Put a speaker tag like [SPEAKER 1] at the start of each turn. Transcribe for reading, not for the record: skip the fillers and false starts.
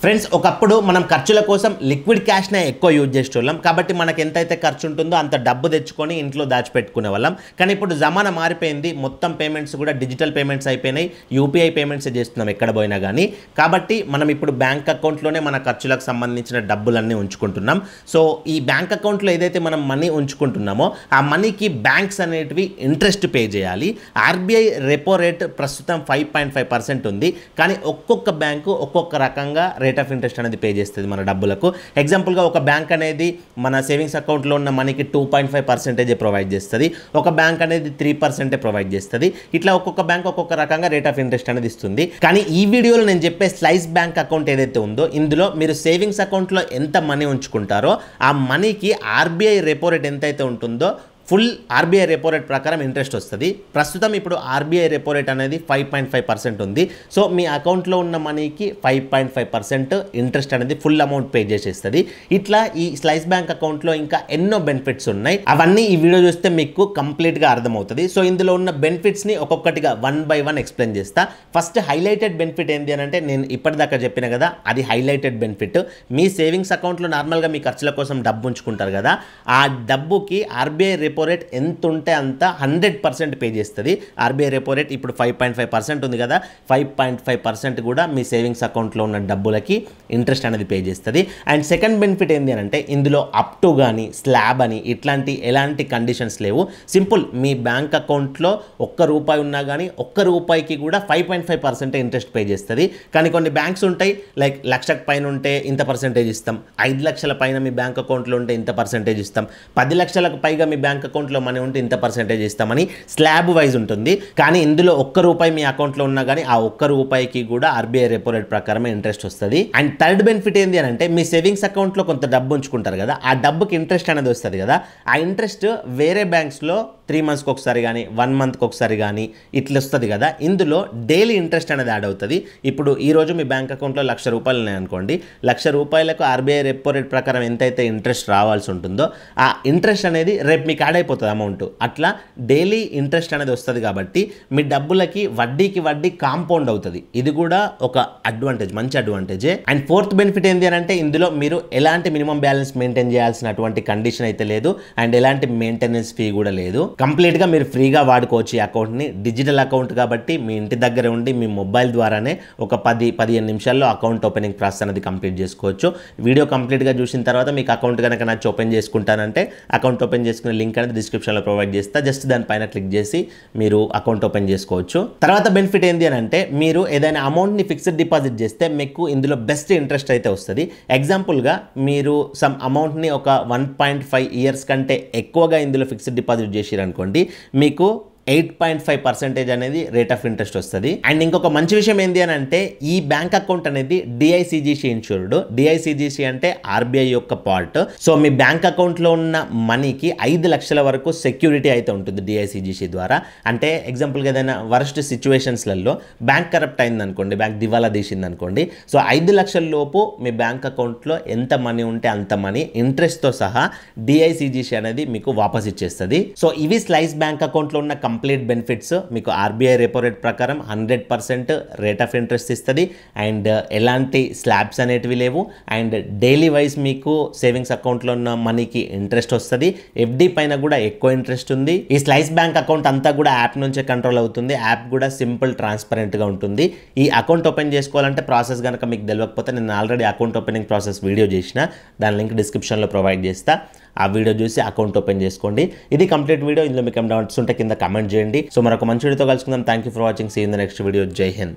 [SPEAKER 1] Friends ఒకప్పుడు మనం ఖర్చుల కోసం లిక్విడ్ క్యాష్నే ఎక్కువ యూజ్ చేసేవాళ్ళం కాబట్టి మనకి ఎంతైతే ఖర్చు ఉంటుందో అంత డబ్బు తెచ్చుకొని ఇంట్లో దాచిపెట్టుకునే వాళ్ళం. కానీ ఇప్పుడు జమానా మారిపోయింది, మొత్తం పేమెంట్స్ కూడా డిజిటల్ పేమెంట్స్ అయిపోయినాయి, యూపీఐ పేమెంట్స్ చేస్తున్నాం ఎక్కడ పోయినా కానీ. కాబట్టి మనం ఇప్పుడు బ్యాంక్ అకౌంట్లోనే మన ఖర్చులకు సంబంధించిన డబ్బులన్నీ ఉంచుకుంటున్నాం. సో ఈ బ్యాంక్ అకౌంట్లో ఏదైతే మనం మనీ ఉంచుకుంటున్నామో ఆ మనీకి బ్యాంక్స్ అనేటివి ఇంట్రెస్ట్ పే చేయాలి. ఆర్బీఐ రెపో రేట్ ప్రస్తుతం 5.5% ఉంది. కానీ ఒక్కొక్క బ్యాంకు ఒక్కొక్క రకంగా రేట్ ఆఫ్ ఇంట్రెస్ట్ అనేది పే చేస్తుంది మన డబ్బులకు. ఎగ్జాంపుల్గా ఒక బ్యాంక్ అనేది మన సేవింగ్స్ అకౌంట్లో ఉన్న మనకి 2.5% ప్రొవైడ్ చేస్తుంది, ఒక బ్యాంక్ అనేది 3% ప్రొవైడ్ చేస్తుంది. ఇట్లా ఒక్కొక్క బ్యాంక్ ఒక్కొక్క రకంగా రేట్ ఆఫ్ ఇంట్రెస్ట్ అనేది ఇస్తుంది. కానీ ఈ వీడియోలో నేను చెప్పే స్లైస్ బ్యాంక్ అకౌంట్ ఏదైతే ఉందో ఇందులో మీరు సేవింగ్స్ అకౌంట్లో ఎంత మనీ ఉంచుకుంటారో ఆ మనీకి ఆర్బీఐ రెపో రేట్ ఎంతైతే ఉంటుందో ఫుల్ ఆర్బీఐ రెపో రేట్ ప్రకారం ఇంట్రెస్ట్ వస్తుంది. ప్రస్తుతం ఇప్పుడు ఆర్బీఐ రెపో రేట్ అనేది 5.5% ఉంది. సో మీ అకౌంట్లో ఉన్న మనీకి 5.5% ఇంట్రెస్ట్ అనేది ఫుల్ అమౌంట్ పే చేసేస్తుంది. ఇట్లా ఈ స్లైస్ బ్యాంక్ అకౌంట్లో ఇంకా ఎన్నో బెనిఫిట్స్ ఉన్నాయి. అవన్నీ ఈ వీడియో చూస్తే మీకు కంప్లీట్గా అర్థమవుతుంది. సో ఇందులో ఉన్న బెనిఫిట్స్ని ఒక్కొక్కటిగా 1 by 1 ఎక్స్ప్లెయిన్ చేస్తా. ఫస్ట్ హైలైటెడ్ బెనిఫిట్ ఏంటి అని అంటే నేను ఇప్పటిదాకా చెప్పిన కదా, అది హైలైటెడ్ బెనిఫిట్. మీ సేవింగ్స్ అకౌంట్లో నార్మల్గా మీ ఖర్చుల కోసం డబ్బు ఉంచుకుంటారు కదా, ఆ డబ్బుకి ఆర్బీఐ రెపో రేట్ ఎంత ఉంటే అంత 100% పే చేస్తుంది. ఆర్బీఐ రెపో రేట్ ఇప్పుడు 5.5% ఉంది కదా, 5.5% కూడా మీ సేవింగ్స్ అకౌంట్లో ఉన్న డబ్బులకి ఇంట్రెస్ట్ అనేది పే చేస్తుంది. అండ్ సెకండ్ బెనిఫిట్ ఏంటి అని అంటే ఇందులో అప్ టు కానీ స్లాబ్ అని ఇట్లాంటి ఎలాంటి కండిషన్స్ లేవు. సింపుల్ మీ బ్యాంక్ అకౌంట్లో ₹1 ఉన్నా కానీ ₹1 కూడా 5.5% ఇంట్రెస్ట్ పే చేస్తుంది. కానీ కొన్ని బ్యాంక్స్ ఉంటాయి, లైక్ 1,00,000 పైన ఉంటే ఇంత పర్సెంటేజ్ ఇస్తాం, 5 లక్షల పైన మీ బ్యాంక్ అకౌంట్లో ఉంటే ఇంత పర్సెంటేజ్ ఇస్తాం, 10 లక్షలకు పైగా మీ బ్యాంక్ అకౌంట్లో మనీ ఉంటే ఇంత పర్సెంటేజ్ ఇస్తామని స్లాబ్ వైజ్ ఉంటుంది. కానీ ఇందులో ₹1 మీ అకౌంట్లో ఉన్నా కానీ ఆ ₹1కి కూడా ఆర్బీఐ రెపో రేట్ ప్రకారమే ఇంట్రెస్ట్ వస్తుంది. అండ్ థర్డ్ బెనిఫిట్ ఏంటి అని అంటే మీ సేవింగ్స్ అకౌంట్లో కొంత డబ్బు ఉంచుకుంటారు కదా, ఆ డబ్బుకి ఇంట్రెస్ట్ అనేది వస్తుంది కదా, ఆ ఇంట్రెస్ట్ వేరే బ్యాంక్స్లో 3 monthsకి ఒకసారి కానీ 1 monthకి ఒకసారి కానీ ఇట్లా వస్తుంది కదా, ఇందులో డైలీ ఇంట్రెస్ట్ అనేది యాడ్ అవుతుంది. ఇప్పుడు ఈరోజు మీ బ్యాంక్ అకౌంట్లో ₹1,00,000 ఉన్నాయనుకోండి, ₹1,00,000 ఆర్బీఐ రెపో రేట్ ప్రకారం ఎంతైతే ఇంట్రెస్ట్ రావాల్సి ఉంటుందో ఆ ఇంట్రెస్ట్ అనేది రేపు మీకు యాడ్ అయిపోతుంది అమౌంట్. అట్లా డైలీ ఇంట్రెస్ట్ అనేది వస్తుంది కాబట్టి మీ డబ్బులకి వడ్డీకి వడ్డీ కాంపౌండ్ అవుతుంది. ఇది కూడా ఒక అడ్వాంటేజ్, మంచి అడ్వాంటేజే. అండ్ ఫోర్త్ బెనిఫిట్ ఏంటి అని అంటే ఇందులో మీరు ఎలాంటి మినిమం బ్యాలెన్స్ మెయింటైన్ చేయాల్సినటువంటి కండిషన్ అయితే లేదు, అండ్ ఎలాంటి మెయింటెనెన్స్ ఫీ కూడా లేదు. కంప్లీట్గా మీరు ఫ్రీగా వాడుకోవచ్చు ఈ అకౌంట్ని. డిజిటల్ అకౌంట్ కాబట్టి మీ ఇంటి దగ్గర ఉండి మీ మొబైల్ ద్వారానే ఒక 10-15 నిమిషాల్లో అకౌంట్ ఓపెనింగ్ ప్రాసెస్ అనేది కంప్లీట్ చేసుకోవచ్చు. వీడియో కంప్లీట్గా చూసిన తర్వాత మీకు అకౌంట్ కనుక నచ్చి ఓపెన్ చేసుకుంటానంటే అకౌంట్ ఓపెన్ చేసుకునే లింక్ అనేది డిస్క్రిప్షన్లో ప్రొవైడ్ చేస్తా. జస్ట్ దానిపైన క్లిక్ చేసి మీరు అకౌంట్ ఓపెన్ చేసుకోవచ్చు. తర్వాత బెనిఫిట్ ఏంటి అని అంటే మీరు ఏదైనా అమౌంట్ని ఫిక్స్డ్ డిపాజిట్ చేస్తే మీకు ఇందులో బెస్ట్ ఇంట్రెస్ట్ అయితే వస్తుంది. ఎగ్జాంపుల్గా మీరు సమ్ అమౌంట్ని ఒక 1.5 years కంటే ఎక్కువగా ఇందులో ఫిక్స్డ్ డిపాజిట్ చేసిరనుకోండి, మీకు 8.5% అనేది రేట్ ఆఫ్ ఇంట్రెస్ట్ వస్తుంది. అండ్ ఇంకొక మంచి విషయం ఏంటి అని అంటే ఈ బ్యాంక్ అకౌంట్ అనేది డిఐసిజిసి ఇన్సూర్డ్. డిఐసిజిసి అంటే ఆర్బీఐ యొక్క పార్ట్. సో మీ బ్యాంక్ అకౌంట్లో ఉన్న మనీకి 5 లక్షల వరకు సెక్యూరిటీ అయితే ఉంటుంది డిఐసిజిసి ద్వారా. అంటే ఎగ్జాంపుల్గా ఏదైనా వరస్ట్ సిచ్యువేషన్స్లలో బ్యాంక్ కరప్ట్ అయింది అనుకోండి, బ్యాంక్ దివాలా తీసింది అనుకోండి, సో 5 లక్షల లోపు మీ బ్యాంక్ అకౌంట్లో ఎంత మనీ ఉంటే అంత మనీ ఇంట్రెస్ట్తో సహా డిఐసిజిసి అనేది మీకు వాపస్ ఇచ్చేస్తుంది. సో ఇవి స్లైస్ బ్యాంక్ అకౌంట్లో ఉన్న కంప్లీట్ బెనిఫిట్స్. మీకు ఆర్బీఐ రెపో రేట్ ప్రకారం 100% రేట్ ఆఫ్ ఇంట్రెస్ట్ ఇస్తుంది, అండ్ ఎలాంటి స్లాబ్స్ అనేటివి లేవు, అండ్ డైలీ వైజ్ మీకు సేవింగ్స్ అకౌంట్లో ఉన్న మనీకి ఇంట్రెస్ట్ వస్తుంది. ఎఫ్డి పైన కూడా ఎక్కువ ఇంట్రెస్ట్ ఉంది. ఈ స్లైస్ బ్యాంక్ అకౌంట్ అంతా కూడా యాప్ నుంచే కంట్రోల్ అవుతుంది. యాప్ కూడా సింపుల్, ట్రాన్స్పరెంట్గా ఉంటుంది. ఈ అకౌంట్ ఓపెన్ చేసుకోవాలంటే ప్రాసెస్ కనుక మీకు తెలియకపోతే నేను already account opening process video చేసిన, దాని లింక్ డిస్క్రిప్షన్లో ప్రొవైడ్ చేస్తా. ఆ వీడియో చూసి అకౌంట్ ఓపెన్ చేసుకోండి. ఇది కంప్లీట్ వీడియో. ఇందులో మీకు ఏమైనా డౌట్స్ ఉంటే కింద కమెంట్ చేయండి. సో మరొక మంచి వీడియోతో కలుసుకుందాం. Thank you for watching. See in the next video. Jai Hind.